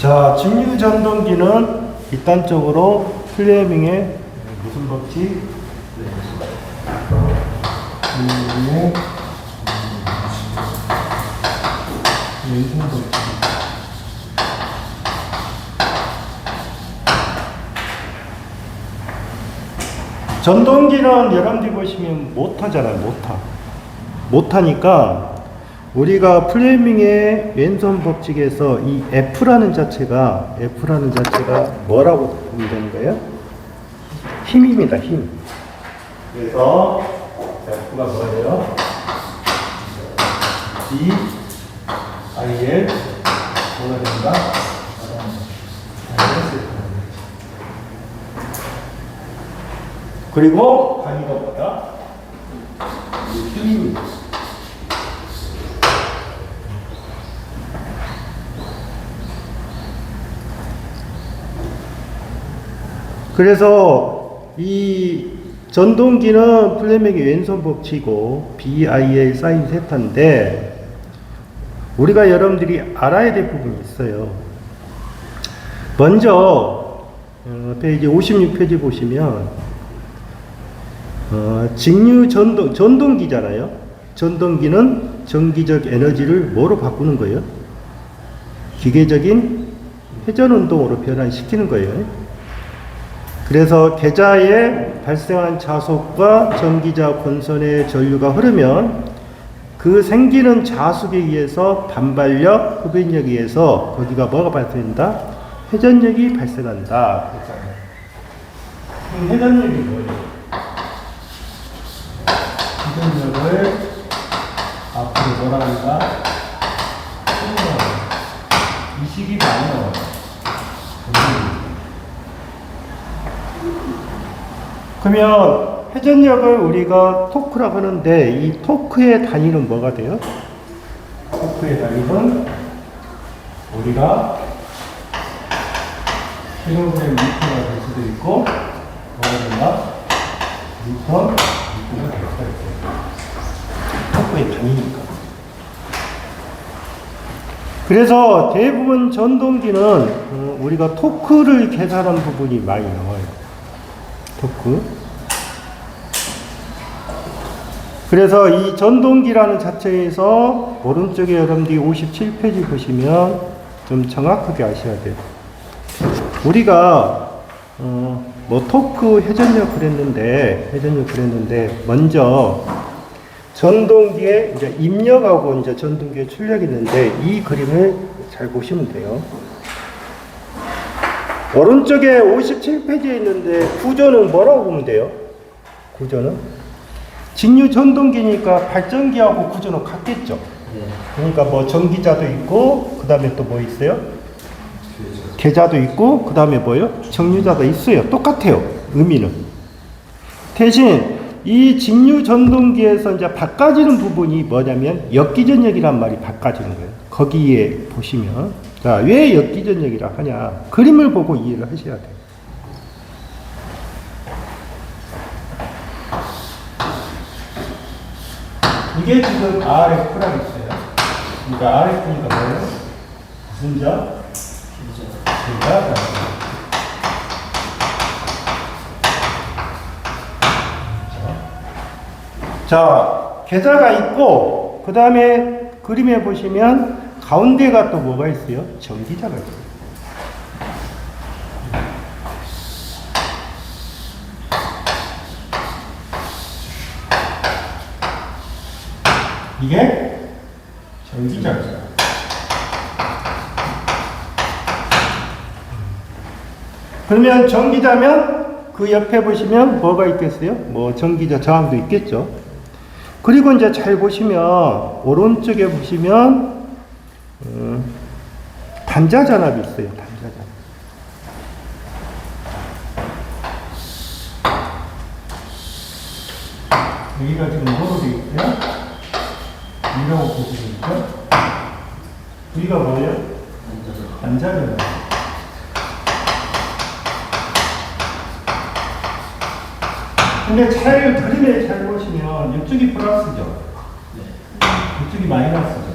자, 직류전동기는 일단적으로 플레밍의 무슨 법칙? 플레밍의 왼손 법칙. 전동기는 여러분들이 보시면 모터잖아요, 모터. 모터니까 우리가 플레밍의 왼손 법칙에서 이 F라는 자체가 뭐라고 보면 되는 거예요? 힘입니다, 힘. 그래서 F가 뭐예요? D, I, L, 뭐가 된다? 그리고 단위가 뭐다? 힘입니다. 그래서 이 전동기는 플레밍의 왼손 법칙이고 BIL 사인 세타인데 우리가 여러분들이 알아야 될 부분이 있어요. 먼저 페이지 56페이지 보시면 직류 전동기잖아요. 전동기는 전기적 에너지를 뭐로 바꾸는 거예요? 기계적인 회전운동으로 변환시키는 거예요. 그래서 계자에 발생한 자속과 전기자 권선의 전류가 흐르면 그 생기는 자속에 의해서 반발력, 흡인력에 의해서 거기가 뭐가 발생한다? 회전력이 발생한다. 회전력이 뭐예요? 회전력을 앞으로 뭐라 한다? 이 식이 많이 나와요. 그러면 회전력을 우리가 토크라고 하는데 이 토크의 단위는 뭐가 돼요? 토크의 단위는 우리가 킬로그램 미터가 될 수도 있고 뭐가 된다? 미터가 될 수도 있고 토크의 단위니까. 그래서 대부분 전동기는 우리가 토크를 계산한 부분이 많이 나와요. 토크. 그래서 이 전동기라는 자체에서 오른쪽에 여러분들이 57페이지 보시면 좀 정확하게 아셔야 돼요. 우리가 뭐 토크 회전력 그랬는데 먼저 전동기에 이제 입력하고 이제 전동기에 출력이 있는데 이 그림을 잘 보시면 돼요. 오른쪽에 57페이지에 있는데 구조는 뭐라고 보면 돼요? 구조는 직류 전동기니까 발전기하고 구조는 같겠죠. 그러니까 뭐 전기자도 있고 그 다음에 또 뭐 있어요? 계자도 있고 그 다음에 뭐요? 정류자도 있어요. 똑같아요. 의미는. 대신 이 직류 전동기에서 이제 바꿔지는 부분이 뭐냐면 역기전력이란 말이 바꿔지는 거예요. 거기에 보시면 자, 왜 역기전력이라 하냐? 그림을 보고 이해를 하셔야 돼요. 이게 지금 RF라고 있어요. 그러니까 RF니까 뭐예요? 무슨 자? 기자. 자, 계좌가 있고 그 다음에 그림에 보시면 가운데가 또 뭐가 있어요? 전기자가 있어요. 이게 전기자죠. 그러면 전기자면 그 옆에 보시면 뭐가 있겠어요? 뭐 전기자 저항도 있겠죠. 그리고 이제 잘 보시면 오른쪽에 보시면 단자전압이 있어요. 단자전압. 여기가 지금 뭐로 되어 있어요? 이라고 보시면 있죠? 여기가 뭐예요? 단자전압. 근데 그림에 잘 보시면 이쪽이 플러스죠. 이쪽이 마이너스죠.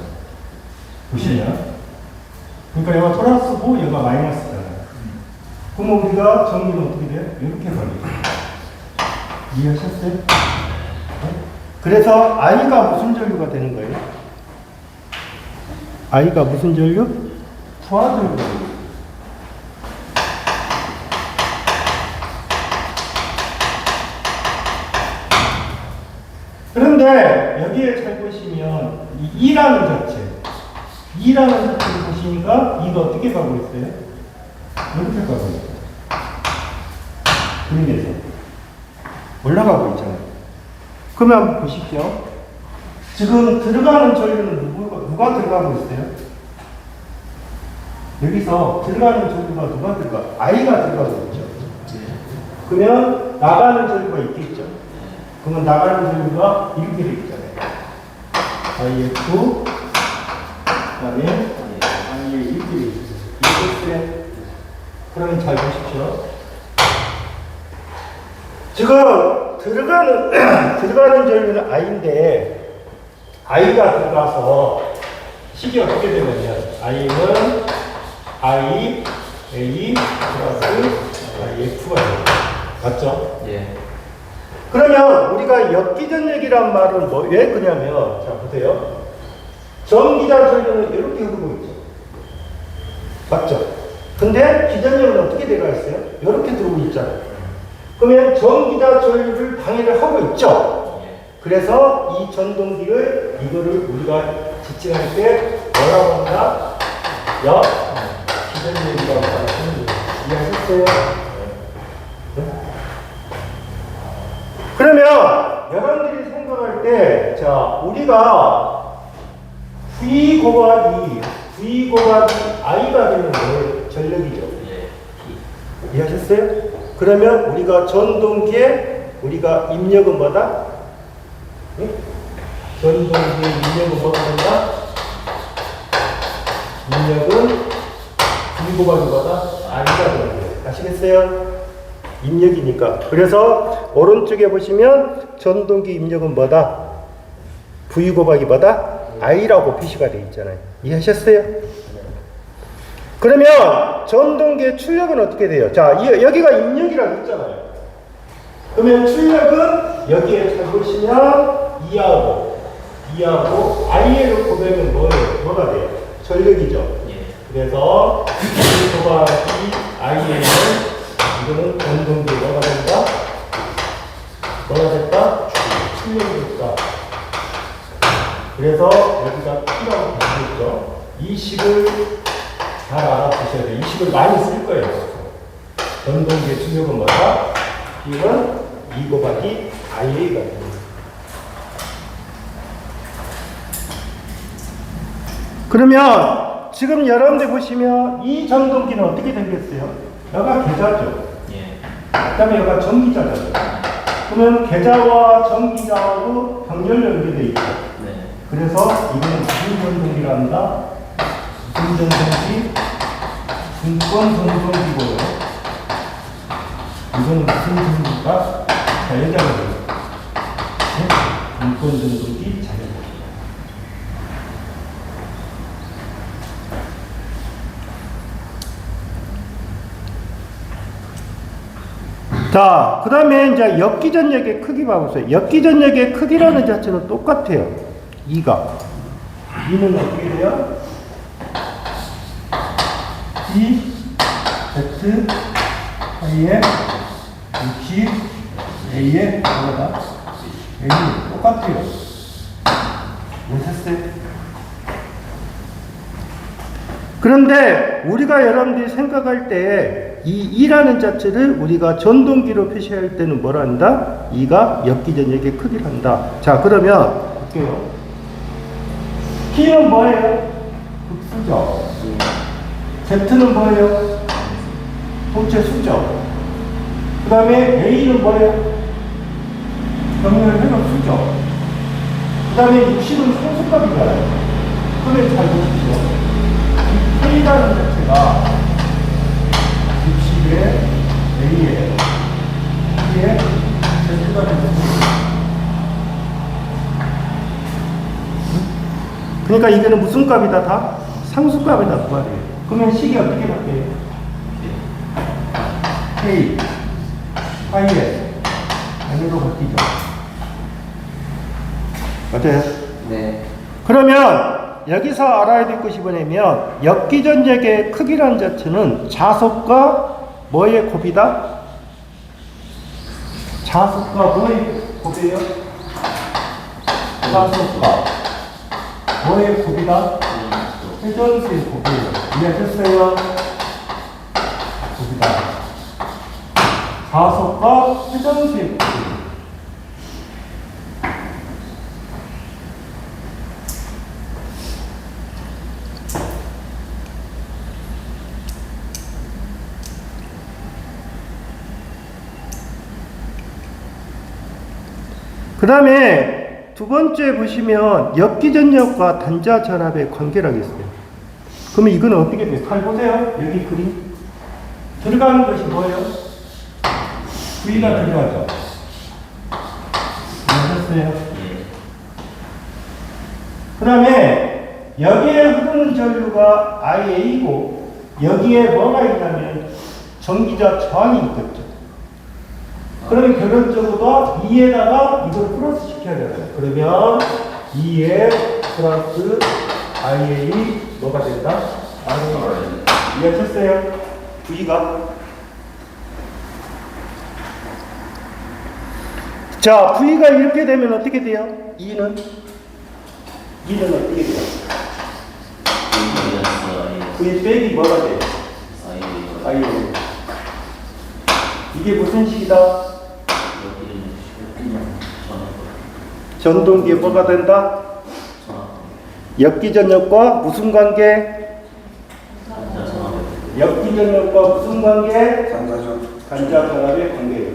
보시면 그러니까 얘가 플러스고 얘가 마이너스잖아요. 그러면 우리가 정리는 어떻게 돼요? 이렇게 걸리죠. 이해하셨어요? 네? 그래서 I가 무슨 전류가 되는 거예요? I가 무슨 전류? 부하전류. 그런데 여기에 잘 보시면 이 2라는 자체, 2라는 자체를 보시니까 이가 어떻게 가고 있어요? 이렇게 가고 있어요. 그림에서 올라가고 있잖아요. 그러면 한번 보십시오. 지금 들어가는 전류는 누가 들어가고 있어요? 여기서 들어가는 전류가 누가 들어가? I가 들어가고 있죠. 그러면 나가는 전류가 있겠죠. 그러면 나가는 전류가 이렇게 되어 있잖아요. IF, 그다음에 IA 이렇게 되어 있어요. 이렇게. 그러면 잘 보십시오. 지금 들어가는 전류는 I인데 I가 들어가서 식이 어떻게 되냐면 I는 I, A 플러스 IF가 돼요. 맞죠? 예. 그러면 우리가 역기전력이란 말은 왜 그러냐면, 자 보세요. 전기자 전류는 이렇게 흐르고 있죠. 맞죠? 근데 기전력은 어떻게 되어 있어요? 이렇게 들어오고 있잖아요. 그러면 전기자 전류를 방해를 하고 있죠. 그래서 이 전동기를 이거를 우리가 지칭할 때 뭐라고 한다? 기전력이라고 하는 거예요. 이해하셨어요? 네? 그러면 여러분들이 생각할 때, 자 우리가 V 곱하기 I가 되는 걸 전력이죠. 이해하셨어요? 그러면 우리가 전동기에 우리가 입력은 뭐다? 응? 전동기의 입력은 뭐가 된다? 입력은 V 곱하기 뭐다? I가 되는 거예요. 아시겠어요? 입력이니까. 그래서 오른쪽에 보시면 전동기 입력은 뭐다? V 곱하기 뭐다? I라고 표시가 되어 있잖아요. 이해하셨어요? 그러면 전동기의 출력은 어떻게 돼요? 자, 여기가 입력이라고 했잖아요. 그러면 출력은 여기에 잘 보시면 2하고 I를 곱하면 뭐예요? 뭐가 돼요? 전력이죠. 그래서 V 곱하기 I에는 이거는 전동기 뭐가 된다? 뭐가 됐다? 출력이 됐다. 그래서 여기가 P라고 되어있죠. 이 식을 잘 알아두셔야 돼요. 이 식을 많이 쓸 거예요. 전동기의 출력은 뭐다? P는 2 곱하기 I가 됩니다. 그러면 지금 여러분들 보시면 이 전동기는 어떻게 생겼어요? 여기가 계좌죠. 그 다음에 여기가 전기자죠. 그러면 계좌와 전기자하고 병렬로 연결되어 있죠. 그래서 이거는 무슨 전동기라 한다? 무슨 전동기? 중권 전동기고요. 이거는 무슨 전동기가? 자연자력이에요. 중권 전동기 자연자력. 자, 그 다음에 이제 역기전력의 크기 봐보세요. 역기전력의 크기라는 자체는 똑같아요. 2가. 2는 어떻게 돼요? E, Z, I에 60, A에 뭐다? A 똑같아요. 못했어요? 그런데 우리가 여러분들이 생각할 때 이 2라는 자체를 우리가 전동기로 표시할 때는 뭐라 한다? 2가 역기전력의 크기를 한다. 자, 그러면 볼게요. P는 뭐예요? 극수죠. Z는 뭐예요? 본체 수죠. 그 다음에 A는 뭐예요? 병렬 회로 수죠. 그 다음에 60은 상수값이잖아요. 그러면 잘 보십시오. 이 K라는 자체가 60에 A에 P에 Z가 되는. 그러니까 이게는 무슨 값이다? 다 상수값이다 그 말이에요. 그러면 식이 어떻게 바뀌어요? K, 파이에 N으로 바뀌죠. 맞아요? 네. 그러면 여기서 알아야 될 것이 뭐냐면 역기전력의 크기라는 자체는 자속과 뭐의 곱이다? 자속과 뭐의 곱이에요? 자속과 뭐의 곱이다? 회전수의 곱이에요. 이해하셨어요? 곱이다. 자속과 회전수의 곱이에요. 그 다음에 두 번째 보시면 역기전력과 단자 전압의 관계라고 있어요. 그러면 이건 어떻게 돼요? 잘 보세요. 여기 그림. 들어가는 것이 뭐예요? V가 들어가죠. 아셨어요? 그 다음에 여기에 흐르는 전류가 IA고 여기에 뭐가 있냐면 전기자 저항이 있겠죠. 그러면 결론적으로 2에다가 이걸 플러스 시켜야 되잖아요. 그러면 2에 플러스 IA 뭐가 된다? IA. 이해하셨어요? V가. 자, V가 이렇게 되면 어떻게 돼요? 2는? 2는 어떻게 돼요? V 빼기 뭐가 돼요? IA. 이게 무슨 식이다? 전동기에 뭐가 된다? 역기전력과 무슨 관계? 역기전력과 무슨 관계? 단자전압의 관계예요.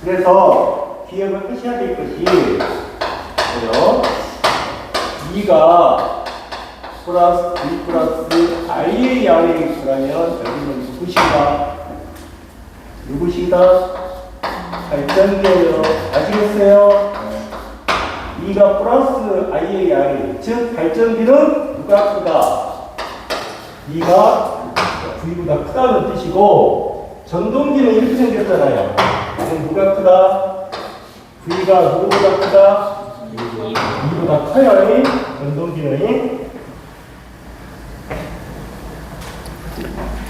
그래서 기억을 하셔야 될 것이 뭐요? 2가 플러스 V 플러스 IAR이 그러면 여기는 누구시다? 발전기예요. 아시겠어요? 2가 플러스 IAR, 즉 발전기는 누가 크다? 2가 V보다 크다는 뜻이고 전동기는 이렇게 생겼잖아요. 그럼 누가 크다? V가 누구보다 크다? 2보다 커요. 전동기는.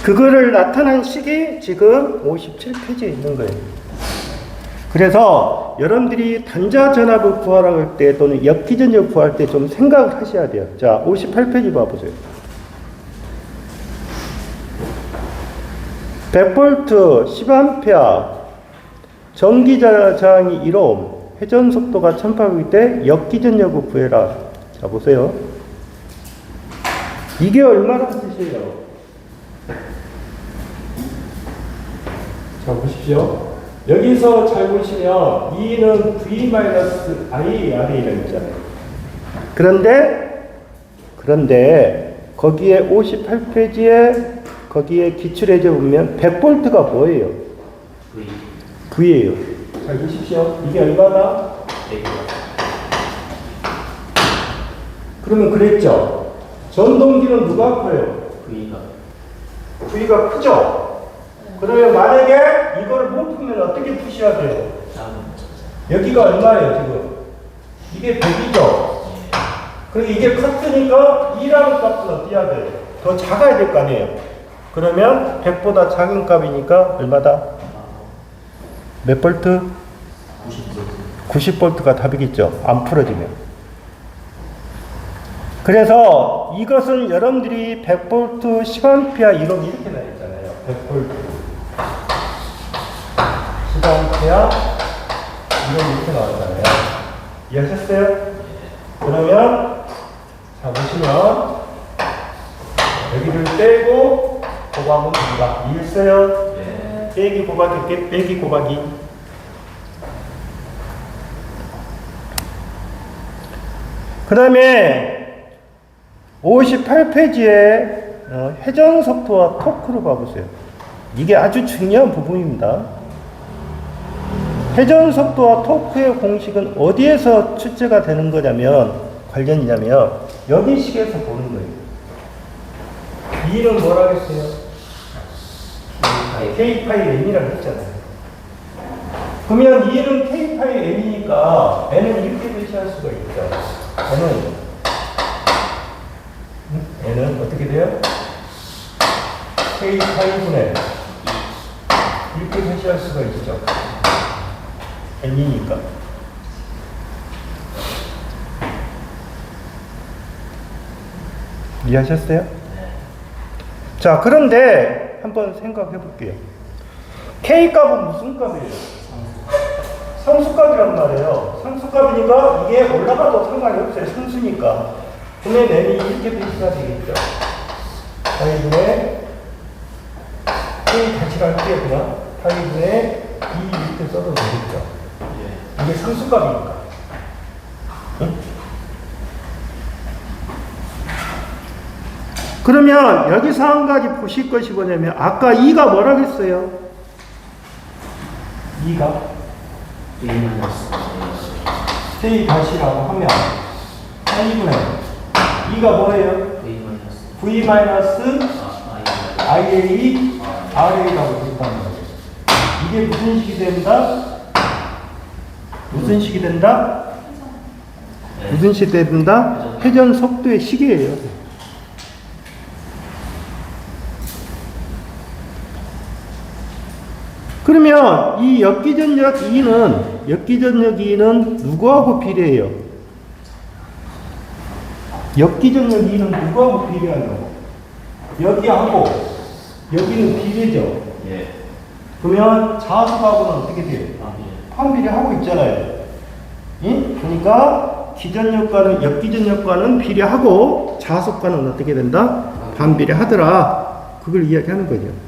그거를 나타난 식이 지금 57페이지에 있는 거예요. 그래서 여러분들이 단자 전압을 구하라고 할 때 또는 역기전력을 구할 때 좀 생각을 하셔야 돼요. 자, 58페이지 봐보세요. 100V 10A 전기 저항이 1옴 회전 속도가 1800일 때 역기전력을 구해라. 자, 보세요. 이게 얼마나 뜻이에요? 자, 보십시오. 여기서 잘 보시면 2는 V-IR이라고 있잖아요. 그런데 거기에 58페이지에 거기에 기출해져 보면 100V가 뭐예요? V예요. 잘 보십시오. 이게 얼마나? 그러면 그랬죠. 전동기는 누가 커요? V가 크죠? 그러면 만약에 이걸 못 풀면 어떻게 푸셔야 돼요? 여기가 얼마예요, 지금? 이게 100이죠? 그리고 이게 커트니까 2라는 값은 어떻게 해야 돼요? 더 작아야 될 거 아니에요? 그러면 100보다 작은 값이니까 얼마다? 몇 볼트? 90볼트가 답이겠죠? 안 풀어지면. 그래서 이것은 여러분들이 100볼트 10A 이론 이렇게 나와 있잖아요. 100볼트 10A 이론 이렇게 나왔잖아요. 이해하셨어요? 그러면 자 보시면 여기를 빼고 곱하면 됩니다. 이해했어요? 네. 빼기 곱하기 빼기 곱하기. 그 다음에 58페이지에 회전 속도와 토크를 봐보세요. 이게 아주 중요한 부분입니다. 회전 속도와 토크의 공식은 어디에서 출제가 되는 거냐면, 관련이냐면, 여기 식에서 보는 거예요. E는 뭐라겠어요? K 파이 N이라고 했잖아요. 그러면 E는 K 파이 N이니까 N은 이렇게 배치할 수가 있죠. N은 어떻게 돼요? K 파이분의 이렇게 배치할 수가 있죠. N이니까. 이해하셨어요? 네. 자, 그런데 한번 생각해 볼게요. K 값은 무슨 값이에요? 상수값이란 말이에요. 상수값이니까 이게 올라가도 상관이 없어요. 상수니까. 그러면 n이 이렇게 배치가 되겠죠. 파이분의 K 같이 갈게요. 그냥 파이분의 2 이렇게 써도 되겠죠. 이게 상수값이니까. 응? 그러면 여기서 한 가지 보실 것이 뭐냐면 아까 2가 뭐라고 했어요? 2가 K 다시라고 하면 8분의 2가 뭐예요? V 마이너스 IA RA라고 했단 말이에요. 이게 무슨 식이 된다? 무슨 식이 된다? 무슨 식이 된다? 회전 속도의 식이에요. 그러면 이 역기전력 2는 누구하고 비례해요? 역기전력 2는 누구하고 비례하냐고? 여기하고 여기는 비례죠. 예. 그러면 자수하고는 어떻게 돼요? 반비례하고 있잖아요. 응? 그러니까 기전력과는 역기전력과는 비례하고 자수과는 어떻게 된다? 반비례하더라. 그걸 이야기하는 거죠.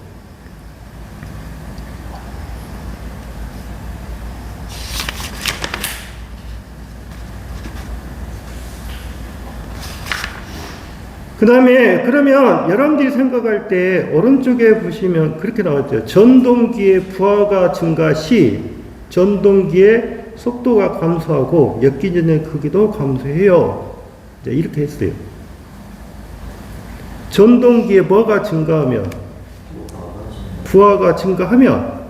그 다음에 그러면 여러분들이 생각할 때 오른쪽에 보시면 그렇게 나왔죠. 전동기의 부하가 증가 시 전동기의 속도가 감소하고 역기전의 크기도 감소해요. 이렇게 했어요. 전동기의 뭐가 증가하면 부하가 증가하면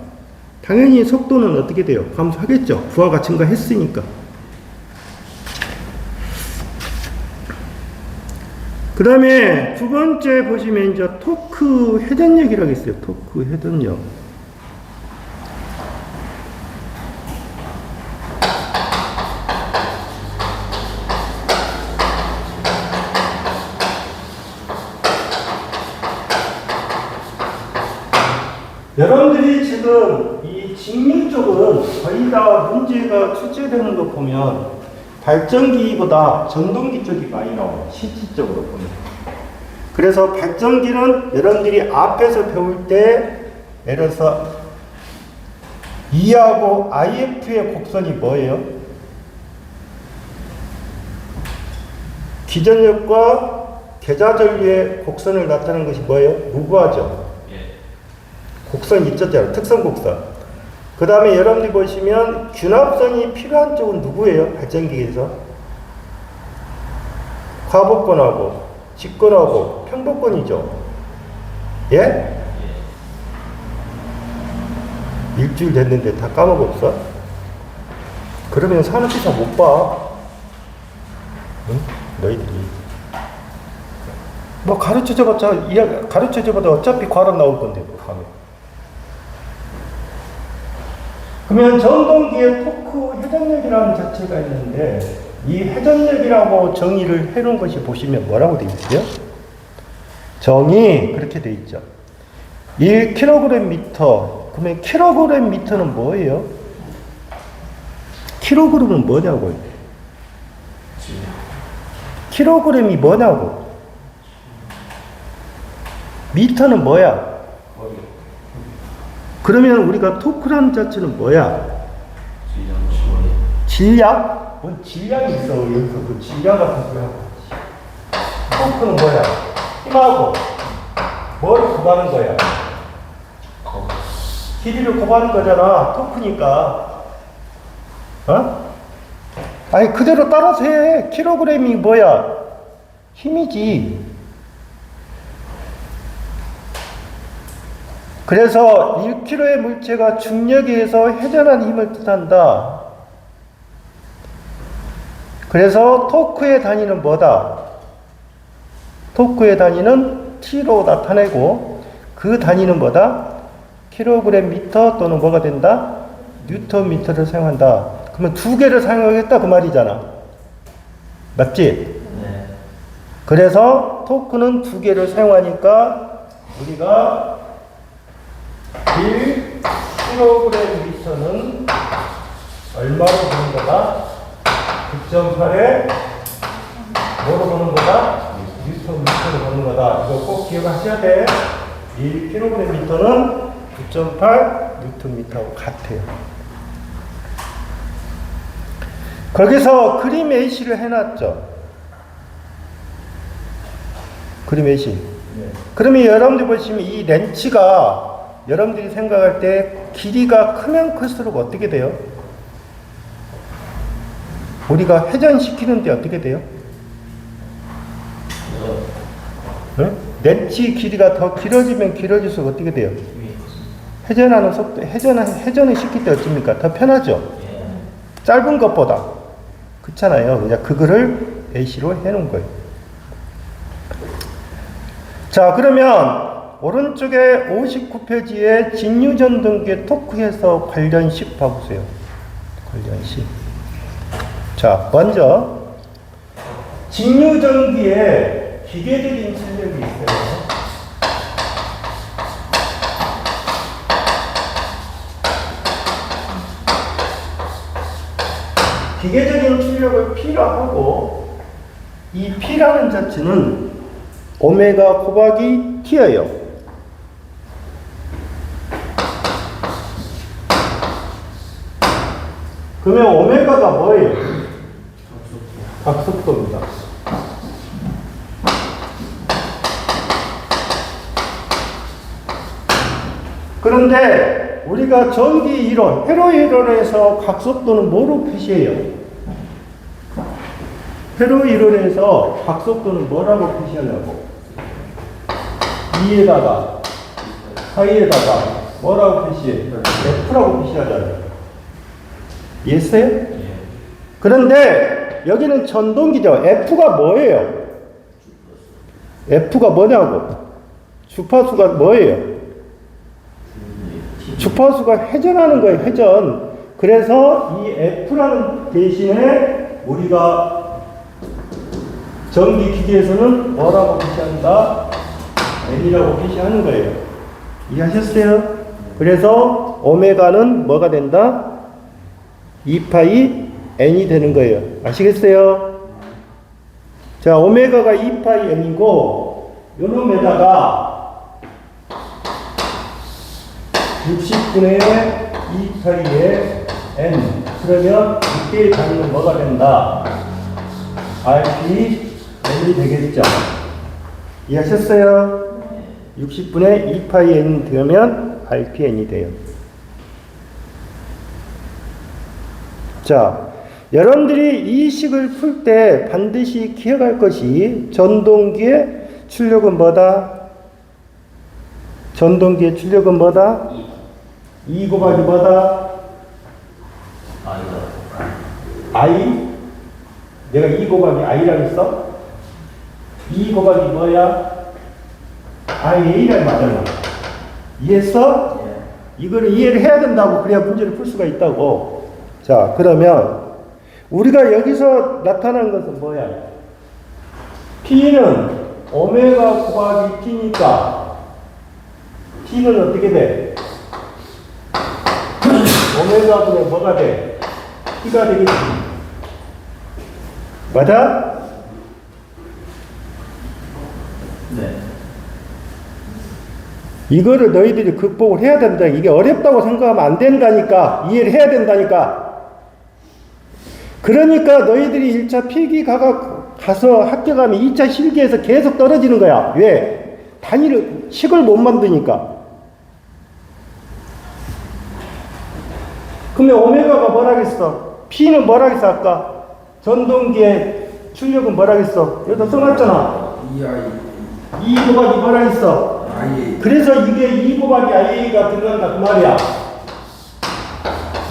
당연히 속도는 어떻게 돼요? 감소하겠죠. 부하가 증가했으니까. 그 다음에 두 번째 보시면 이제 토크 회전력이라고 있어요. 토크 회전력. 여러분들이 지금 이 직류 쪽은 거의 다 문제가 출제되는 거 보면 발전기보다 전동기 쪽이 많이 나와요. 실질적으로 보면. 그래서 발전기는 여러분들이 앞에서 배울 때 예를 들어서 E하고 IF의 곡선이 뭐예요? 기전력과 계좌전류의 곡선을 나타내는 것이 뭐예요? 무구하죠. 곡선 있었잖아요. 특성 곡선. 그 다음에 여러분들이 보시면 균합선이 필요한 쪽은 누구예요? 발전기에서 과복권하고 직권하고 평복권이죠. 예? 일주일 됐는데 다 까먹었어? 그러면 산업기사 못 봐. 응? 너희들이 뭐 가르쳐줘봤자 어차피 과로 나올 건데 뭐 하면. 그러면 전동기의 토크 회전력이라는 자체가 있는데 이 회전력이라고 정의를 해놓은 것이 보시면 뭐라고 되어 있어요? 정의 그렇게 되어 있죠. 1kgm. 그러면 kgm는 뭐예요? kg은 뭐냐고요? kg이 뭐냐고? 미터는 뭐야? 그러면 우리가 토크라는 자체는 뭐야? 질량? 뭔 질량이 있어. 여기서 그 질량 같은 소리 하고. 토크는 뭐야? 힘하고 뭘 곱하는 거야? 길이를 곱하는 거잖아. 토크니까. 어? 아니 그대로 따라서 해. 킬로그램이 뭐야? 힘이지. 그래서 1kg의 물체가 중력에 의해서 회전하는 힘을 뜻한다. 그래서 토크의 단위는 뭐다? 토크의 단위는 T로 나타내고 그 단위는 뭐다? 킬로그램 미터 또는 뭐가 된다? 뉴턴 미터를 사용한다. 그러면 두 개를 사용하겠다 그 말이잖아. 맞지? 네. 그래서 토크는 두 개를 사용하니까 우리가 1kg 미터는 얼마로 보는 거다? 9.8에 뭐로 보는 거다? 뉴턴 미터로 보는 거다. 이거 꼭 기억하셔야 돼. 1kg 미터는 9.8 뉴턴 미터하고 같아요. 거기서 그림 A씨를 해놨죠. 그림 A씨. 네. 그러면 여러분들 보시면 이 렌치가 여러분들이 생각할 때 길이가 크면 클수록 어떻게 돼요? 우리가 회전시키는데 어떻게 돼요? 네? 렌치 길이가 더 길어지면 길어질수록 어떻게 돼요? 회전하는 속도, 회전을 시킬 때 어떻습니까? 더 편하죠? 짧은 것보다. 그렇잖아요. 그냥 그거를 A씨로 해놓은 거예요. 자, 그러면 오른쪽에 59페이지에 직류전동기의 토크에서 관련식 봐보세요. 관련식. 자, 먼저 직류전기에 기계적인 출력이 있어요. 기계적인 출력을 P라 하고 이 P라는 자체는 오메가 곱하기 T예요. 그러면 오메가가 뭐예요? 각속도입니다. 그런데 우리가 전기 이론, 회로 이론에서 각속도는 뭐로 표시해요? 회로 이론에서 각속도는 뭐라고 표시하냐고? 2에다가 사이에다가 뭐라고 표시해? F라고 표시하잖아요. 이해했어요? 그런데 여기는 전동기죠. F가 뭐예요? F가 뭐냐고? 주파수가 뭐예요? 주파수가 회전하는 거예요. 회전. 그래서 이 F라는 대신에 우리가 전기 기계에서는 뭐라고 표시한다? N이라고 표시하는 거예요. 이해하셨어요? 그래서 오메가는 뭐가 된다? 2파이 N이 되는 거예요. 아시겠어요? 자, 오메가가 2파이 N이고 요놈에다가 60분의 2파이의 N. 그러면 이때의 단위는 뭐가 된다? RP N이 되겠죠. 이해하셨어요? 60분의 2파이 N 되면 RPN이 돼요. 자, 여러분들이 이 식을 풀 때 반드시 기억할 것이 전동기의 출력은 뭐다? 전동기의 출력은 뭐다? 2 곱하기 뭐다? I? 내가 2 곱하기 I라고 했어? 2 곱하기 뭐야? IA라고 맞잖아. 이해했어? 이거를 이해를 해야 된다고. 그래야 문제를 풀 수가 있다고. 자, 그러면 우리가 여기서 나타나는 것은 뭐야? P는 오메가 곱하기 T니까 T는 어떻게 돼? 오메가분의 뭐가 돼? T가 되겠지. 맞아? 네. 이거를 너희들이 극복을 해야 된다. 이게 어렵다고 생각하면 안 된다니까. 이해를 해야 된다니까. 그러니까 너희들이 1차 필기 가서 합격하면 2차 실기에서 계속 떨어지는 거야. 왜? 단위를, 식을 못 만드니까. 그러면 오메가가 뭐라겠어? P는 뭐라겠어, 아까? 전동기의 출력은 뭐라겠어? 여기다 써놨잖아. 2 곱하기 뭐라겠어? IA. 그래서 이게 2 곱하기 IA가 들어간다 그 말이야.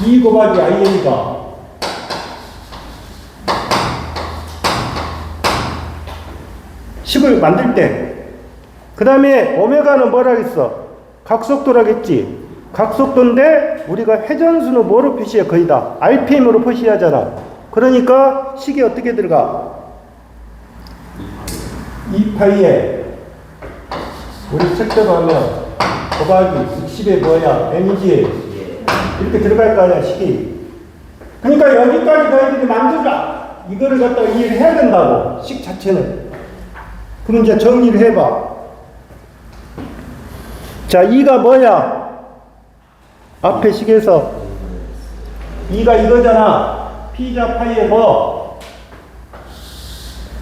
2 곱하기 IA가. 식을 만들 때. 그 다음에 오메가는 뭐라 했어? 각속도라겠지. 각속도인데 우리가 회전수는 뭐로 표시해? 거의 다 RPM으로 표시하잖아. 그러니까 식이 어떻게 들어가? 2파이에 우리 책대로 하면 곱하기 60에 뭐야? M이지? 이렇게 들어갈 거 아니야, 식이. 그러니까 여기까지 너희들이 만들라. 이거를 갖다가 이해를 해야 된다고, 식 자체는. 그럼 이제 정리를 해봐. 자, 2가 뭐야? 앞에 식에서 2가 이거잖아. P자 파이에 뭐?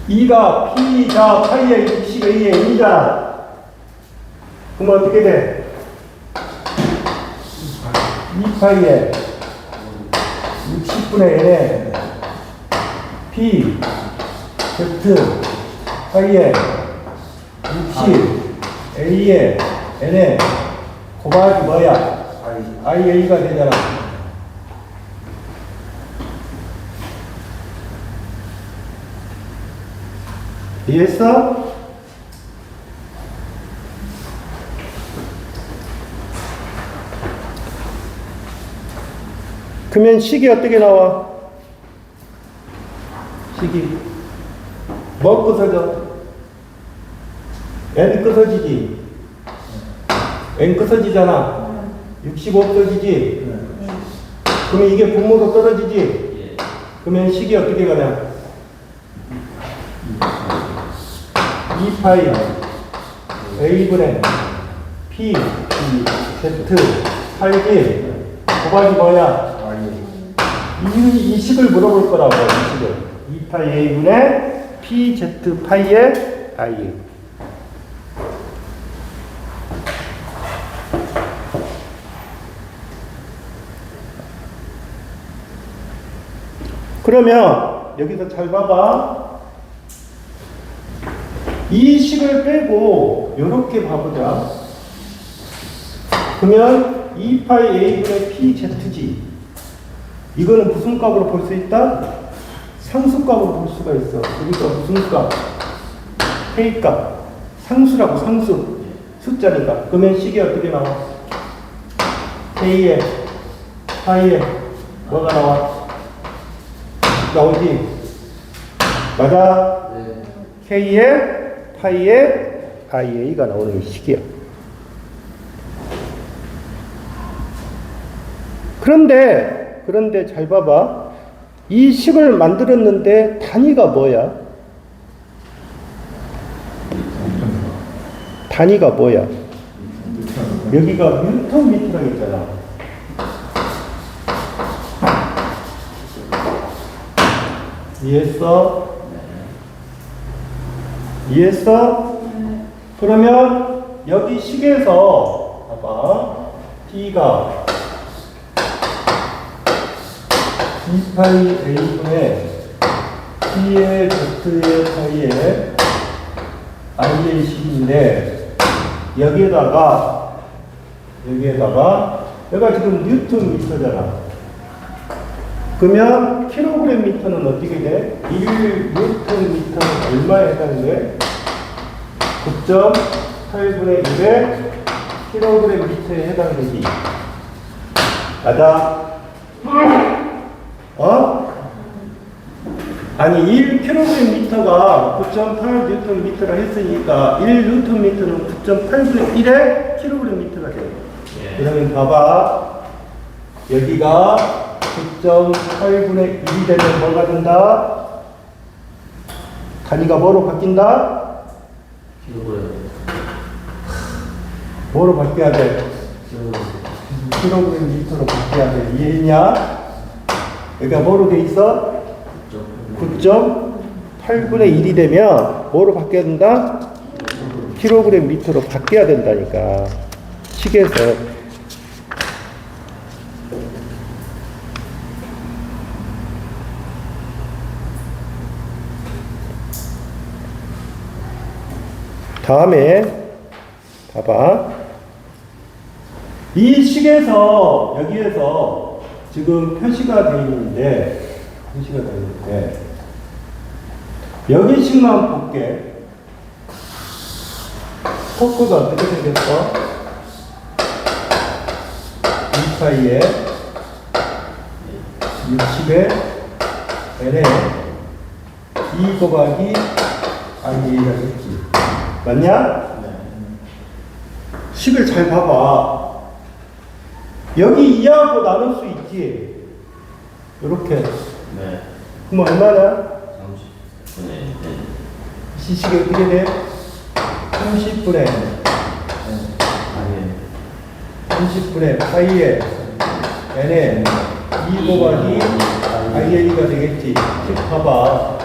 2가 P자 파이에 60A에 2잖아. 그럼 어떻게 돼? 2파이에 60분의 N에 P Z 파이에 60 A에 N에 곱하기 뭐야? IA가 되잖아. 이해했어? 그러면 식이 어떻게 나와? 식이 뭐 부서져? N 부서지지. N 부서지잖아. 65 없어지지. 그러면 이게 분모로 떨어지지. 그러면 식이 어떻게 가냐? 2파이 A분의 P Z 8기 곱하기 뭐야? 이 식을 물어볼 거라고. 이 식을 2파이 A분의 P Z 파이의 I. 그러면 여기서 잘 봐봐. 이 식을 빼고 이렇게 봐보자. 그러면 2파이 A분의 PZ지. 이거는 무슨 값으로 볼 수 있다? 상수값으로 볼 수가 있어. 여기서 무슨 값? K값. 상수라고, 상수. 숫자니까. 그러면 식이 어떻게 나와? K에, 파이에 뭐가 나와? 나오지? 맞아? 네. K에 파이에 IA가 나오는 식이야. 그런데 잘 봐봐. 이 식을 만들었는데 단위가 뭐야? 단위가 뭐야? 여기가 뉴턴미터라고 했잖아. 이해했어? 이해했어? 그러면 여기 식에서 봐봐. T가 2파이 A분의 P의 Z의 파이의 I의 식인데 여기가 여기가 지금 뉴턴 미터잖아. 그러면 킬로그램 미터는 어떻게 돼? 1 뉴턴 미터는 얼마에 해당돼? 9.8분의 1의 킬로그램 미터에 해당되지. 맞아? 아니 1kg 미터가 9.8 뉴턴 미터라 했으니까 1 뉴턴 미터는 9.8분의 1의 킬로그램 미터가 돼요. 그러면 봐봐. 여기가 9.8분의 1이 되면 뭐가 된다? 단위가 뭐로 바뀐다? 뭐로 바뀌어야 돼? 킬로그램 미터로 바뀌어야 돼. 이해했냐? 여기가 뭐로 돼 있어? 9.8분의 1이 되면 뭐로 바뀌어야 된다? 킬로그램 미터로 바뀌어야 된다니까. 식에서. 다음에 봐봐. 이 식에서 여기에서 지금 표시가 되어 있는데 여기 식만 볼게. 토크가 어떻게 생겼어? 2파이에 60에 n에 2 곱하기 i가 됐지. 맞냐? 식을 잘 봐봐. 여기 2하고 나눌 수 있지. 이렇게. 네. 그럼 얼마나? 30분의 n. 이 식이 어떻게 돼? 30분의 아니, 30분의 파이에 n에 2 곱하기 i가 되겠지. 식 봐봐.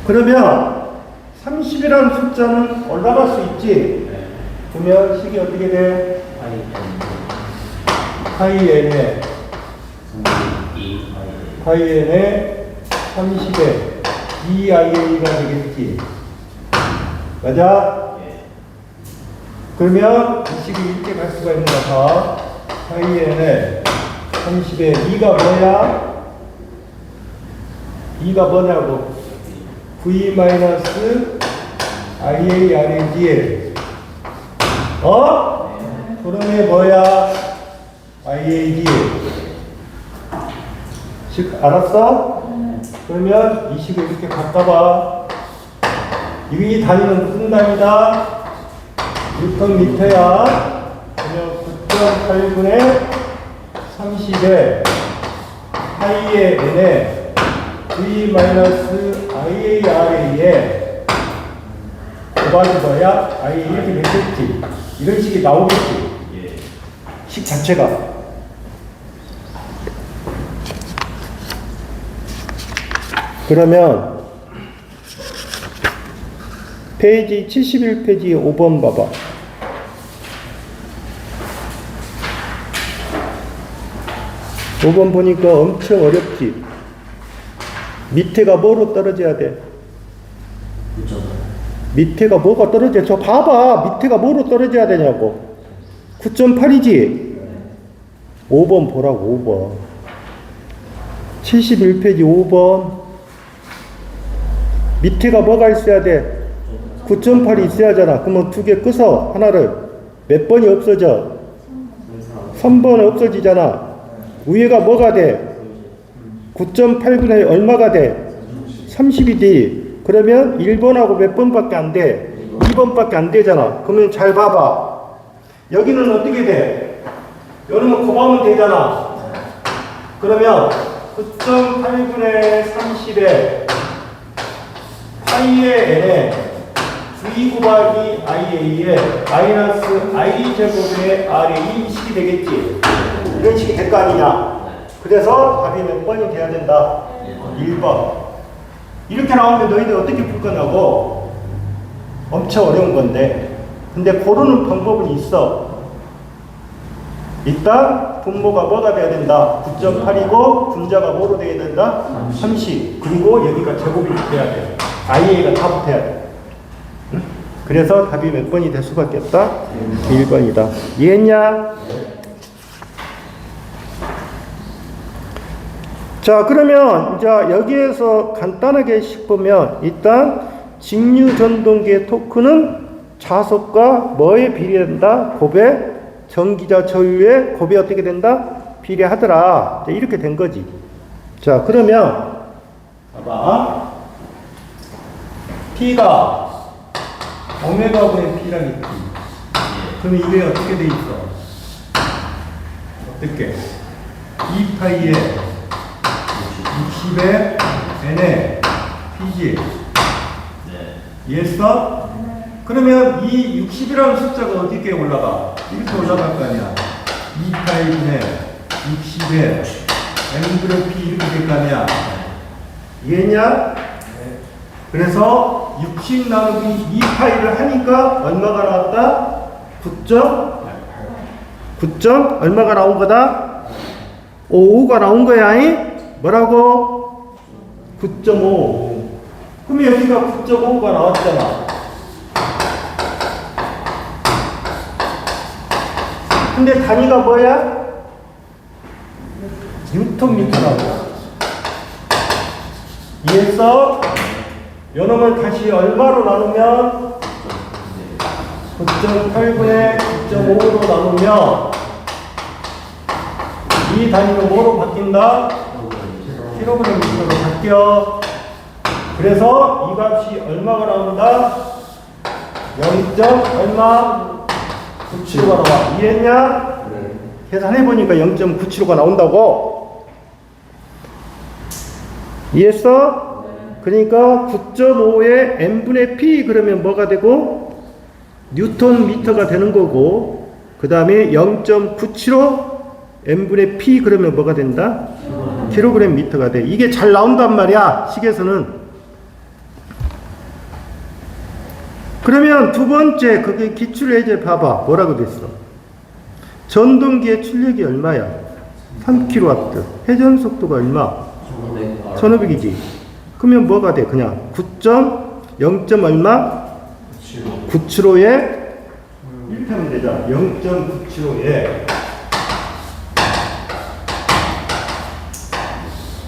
그러면 30이라는 숫자는 올라갈 수 있지. 그러면 식이 어떻게 돼? 파이 n에 파이 n에 30에 2ia가 되겠지. 맞아? 그러면 이 식이 이렇게 갈 수가 있는 거다. 파이 n에 30에 2가 뭐야? 2가 뭐냐고? v 마이너스 ia rag. 그러면 뭐야? iag. 식 알았어? 그러면 이 식을 이렇게 바꿔봐. 이 단위는 무슨 단위다? 뉴턴 미터야. 그러면 9.8분의 30에 파이의 n에 v 마이너스 iar에 곱하기 뭐야? i 이렇게 됐겠지. 이런 식이 나오겠지. 식 자체가. 그러면 페이지 71페이지 5번 봐봐. 오 번 보니까 엄청 어렵지. 밑에가 뭐로 떨어져야 돼? 밑에가 뭐가 떨어져? 저 봐봐. 밑에가 뭐로 떨어져야 되냐고. 9.8이지? 5번 보라고. 5번 71페이지 5번 밑에가 뭐가 있어야 돼? 9.8이 있어야 하잖아. 그러면 두 개 끄서 하나를 몇 번이 없어져? 3번 없어지잖아. 위에가 뭐가 돼? 9.8분의 얼마가 돼? 30이지. 그러면 1번하고 몇 번밖에 안 돼? 2번밖에 안 되잖아. 그러면 잘 봐봐. 여기는 어떻게 돼? 여기는 곱하면 되잖아. 그러면 9.8분의 30에 파이의 n에 v 곱하기 ia에 마이너스 i 제곱의 r이 이 식이 되겠지. 이런 식이 될 거 아니냐. 그래서 답이 몇 번이 돼야 된다? 1번. 이렇게 나오면 너희들 어떻게 풀 거냐고. 엄청 어려운 건데. 근데 고르는 방법은 있어. 일단 분모가 뭐가 돼야 된다? 9.8이고 분자가 뭐로 돼야 된다? 30. 그리고 여기가 제곱이 돼야 돼. ia가 다 붙어야 돼. 응? 그래서 답이 몇 번이 될 수밖에 없다? 1번이다. 이해했냐? 자, 그러면 이제 여기에서 간단하게 짚으면 일단 직류전동기의 토크는 자속과 뭐에 비례된다? 곱에 전기자 저유의 곱이 어떻게 된다? 비례하더라. 이렇게 된 거지. 자, 그러면 봐봐. P가 오메가분의 P랑 있지. 그러면 이게 어떻게 돼 있어? 어떻게? 2파이에 60에 n에 P지. 이해했어? 그러면 이 60이라는 숫자가 어떻게 올라가? 이렇게 올라갈 거 아니야. 2파이분의 60에 n분의 P 이렇게 될 거 아니야. 이해했냐? 그래서 60 나누기 2파이를 하니까 얼마가 나왔다? 9점 얼마가 나온 거다? 5가 나온 거야. 뭐라고? 9.5. 그럼 여기가 9.5가 나왔잖아. 근데 단위가 뭐야? 뉴턴미터라고. 이해했어? 요놈을 다시 얼마로 나누면 9.8분의 9.5로 나누면 이 단위는 뭐로 바뀐다? 킬로그램 미터로 바뀌어. 그래서 이 값이 얼마가 나온다? 0. 얼마? 975가 나와. 이해했냐? 네. 계산해보니까 0.975가 나온다고. 이해했어? 그러니까 9.5에 n분의 p 그러면 뭐가 되고? 뉴턴 미터가 되는 거고, 그 다음에 0.975 n분의 p 그러면 뭐가 된다? 킬로그램 미터가 돼. 이게 잘 나온단 말이야, 식에서는. 그러면 두 번째, 그게 기출예제 봐봐. 뭐라고 됐어? 전동기의 출력이 얼마야? 3kW. 회전 속도가 얼마? 1500이지. 그러면 뭐가 돼? 그냥 9.0. 얼마? 975에 이렇게 하면 되잖아. 0.975에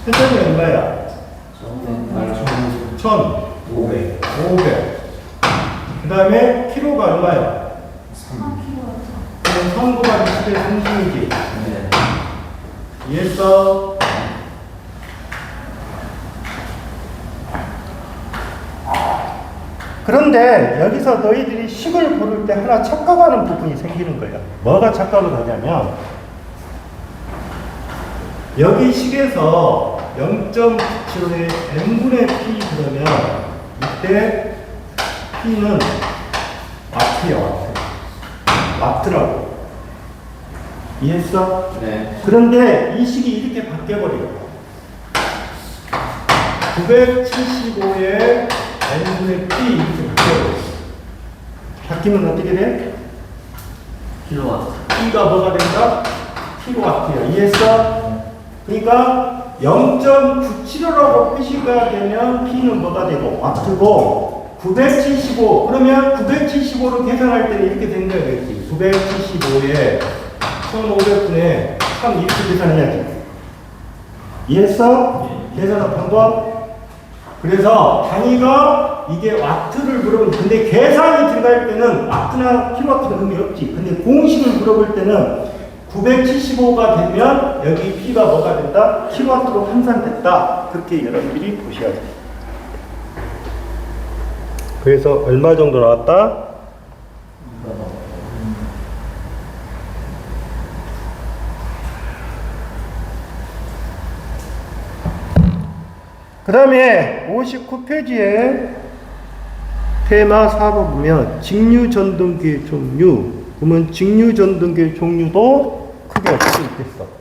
회전이 얼마야? 1500. 그 다음에 키로가 얼마야? 3kg. 그럼 3곱하기 10의 30이지. 네. 이해했어? 그런데 여기서 너희들이 식을 고를 때 하나 착각하는 부분이 생기는 거야. 뭐가 착각을 하냐면, 여기 식에서 0.97의 n분의 p 그러면 이때 p는 와트야, 와트. 와트라고. 이해했어? 네. 그런데 이 식이 이렇게 바뀌어버려. 975에 n분의 p 이렇게 바뀌어버려. 바뀌면 어떻게 돼? 킬로와트. p가 뭐가 된다? 킬로와트야. 이해했어? 그러니까 0.975라고 표시가 되면 p는 뭐가 되고? 와트고, 975 그러면 975로 계산할 때는 이렇게 된 거야. 975에 1500분의 3 이렇게 계산해야지. 이해했어? 계산한 방법? 그래서 단위가 이게 와트를 물어보면, 근데 계산이 들어갈 때는 와트나 킬로와트는 의미 없지. 근데 공식을 물어볼 때는 975가 되면 여기 P가 뭐가 된다? 킬로와트로 환산됐다. 그렇게 여러분들이 보셔야 돼요. 그래서 얼마 정도 나왔다? 그 다음에 59페이지에 테마 4번 보면 직류전동기의 종류. 그러면 직류전동기의 종류도 크게 어떻게 있겠어?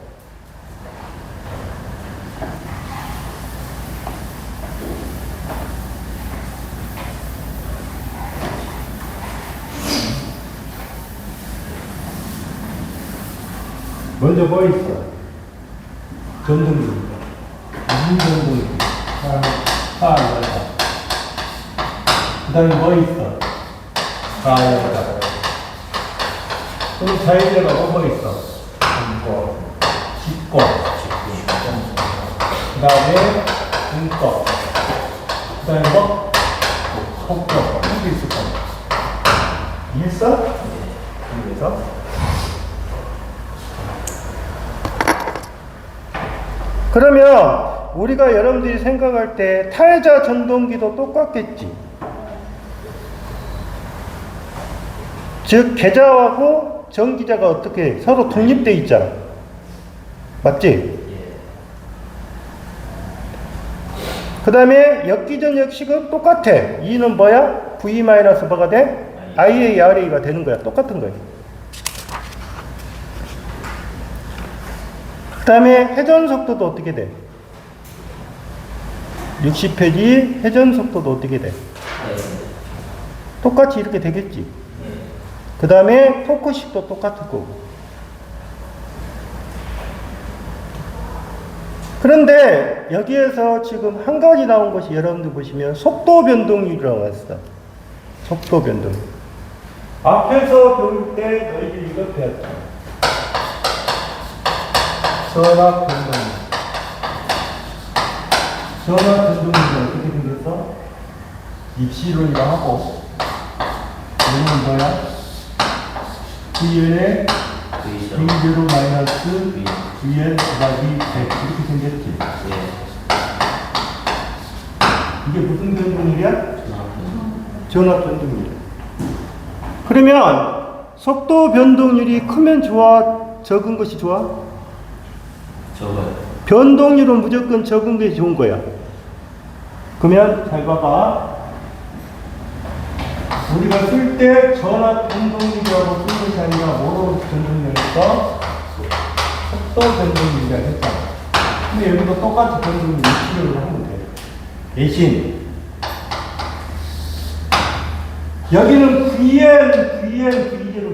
먼저 뭐 있어? 전동기. 무슨 전동기? 그 다음에 뭐 있어? 자연자. 그럼 자연자가 뭐 있어? 직권. 그 다음에 분법. 그 다음에 뭐? 속법. 이게 있을 거야. 이해했어? 그래서 그러면 우리가 여러분들이 생각할 때 타회자 전동기도 똑같겠지. 즉 계좌하고 전기자가 어떻게 서로 독립돼 있잖아. 맞지? 그 다음에 역기전역식은 똑같아. E는 뭐야? V 마이너스 뭐가 돼? IA, RA가 되는 거야. 똑같은 거야. 그 다음에 회전속도도 어떻게 돼? 60페이지 회전속도도 어떻게 돼? 똑같이 이렇게 되겠지. 그 다음에 토크식도 똑같을 거고. 그런데 여기에서 지금 한 가지 나온 것이 여러분들 보시면 속도 변동률이라고 했어. 속도 변동률. 앞에서 배울 때 너희들이 이거 배웠잖아. 전압 변동률. 전압 변동률이 어떻게 생겼어? 입시론이라 하고 얘는 뭐야? Vn의 V0 마이너스 Vn 곱하기 100 이렇게 생겼지? 이게 무슨 변동률이야? 전압 변동률. 그러면 속도 변동률이 크면 좋아? 적은 것이 좋아? 적어요. 변동률은 무조건 적은 게 좋은 거야. 그러면 잘 봐봐. 우리가 쓸 때 전압 변동률이라고 쓴 것이 아니라 뭐로 변동률이었어? 속도 변동률이라고 했잖아. 근데 여기도 똑같이 변동률 필요로 하면 돼. 대신 여기는 V로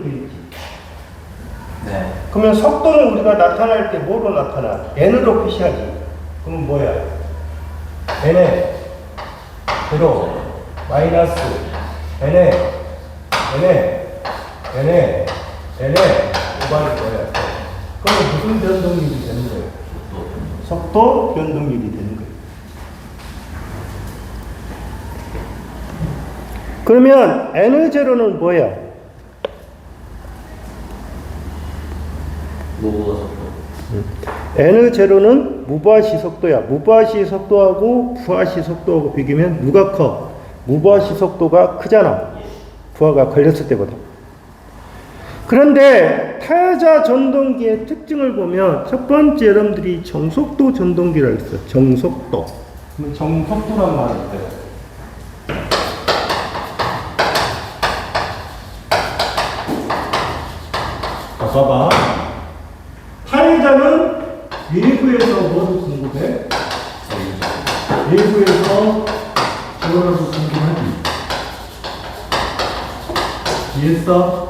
되어 있지. 네. 그러면 속도는 우리가 나타날 때 뭐로 나타나? N으로 표시하지. 그럼 뭐야? N에 0 마이너스 N에 곱하기 뭐야? 그럼 무슨 변동률이 되는 거예요? 속도 변동률이 되는 거예요. 그러면 N0는 뭐야? 무거워 속도. N0는 무바시 속도야. 무바시 속도하고 부하시 속도하고 비교하면 누가 커? 무바시 속도가 크잖아. 부하가 걸렸을 때보다. 그런데 타여자 전동기의 특징을 보면 첫 번째 여러분들이 정속도 전동기라고 했어. 정속도. 그럼 정속도란 말이 있어요. 봐봐. 타여자는 외부에서 뭐를 공급해? 외부에서 전원을 공급하지. 이해했어?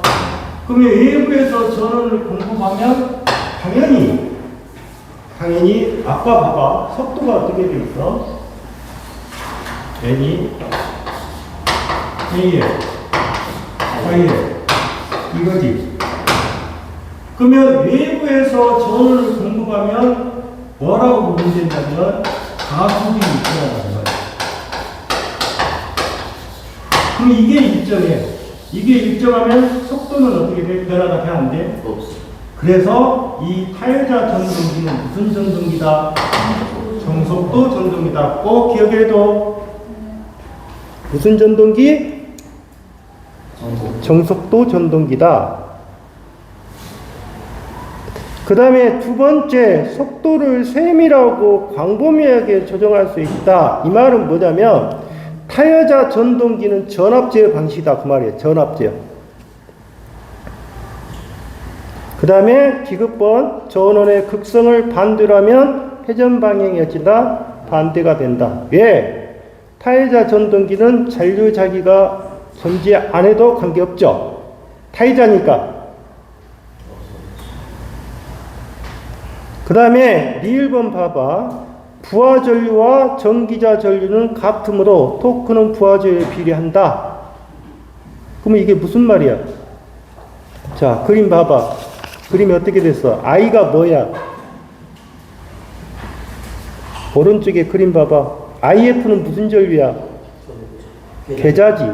그러면 외부에서 전원을 공급하면 당연히 아까 봐봐. 속도가 어떻게 돼 있어? N이 A에 Y에 이거지. 그러면 외부에서 전원을 공급하면 뭐라고 보면 된다면 가속이 일정하다는 거야. 그럼 이게 일정해. 이게 일정하면 속도는 어떻게 돼? 변화가 돼? 안 돼? 없어. 그래서 이 타여자 전동기는 무슨 전동기다? 정속도 전동기다. 꼭 기억해둬. 무슨 전동기? 정속도 전동기다. 그 다음에 두 번째, 속도를 세밀하고 광범위하게 조정할 수 있다. 이 말은 뭐냐면 타여자 전동기는 전압 제어 방식이다. 그 말이에요. 전압 제어. 그 다음에 기급번, 전원의 극성을 반대로 하면 회전 방향이 어찌다? 반대가 된다. 왜? 타여자 전동기는 잔류자기가 존재 안 해도 관계없죠. 타여자니까. 그 다음에 리을번 봐봐. 부하 전류와 전기자 전류는 같으므로 토크는 부하 전류에 비례한다. 그러면 이게 무슨 말이야? 자, 그림 봐봐. 그림이 어떻게 됐어? I가 뭐야? 오른쪽에 그림 봐봐. IF는 무슨 전류야? 계자지.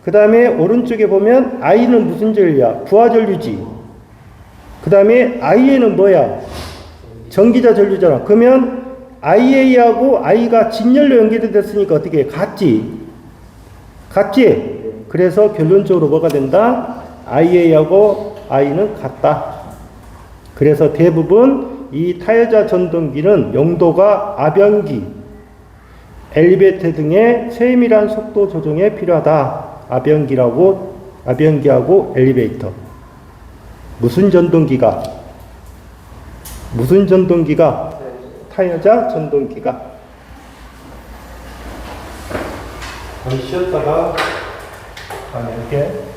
그 다음에 오른쪽에 보면 I는 무슨 전류야? 부하 전류지. 그 다음에 IA는 뭐야? 전기자 전류잖아. 그러면 IA하고 I가 진열로 연결이 됐으니까 어떻게 해? 같지? 그래서 결론적으로 뭐가 된다? IA하고 I는 같다. 그래서 대부분 이 타여자 전동기는 용도가 아변기, 엘리베이터 등의 세밀한 속도 조정에 필요하다. 아변기하고 엘리베이터. 무슨 전동기가? 타여자 전동기가. 잠시 쉬었다가 다음에 할게.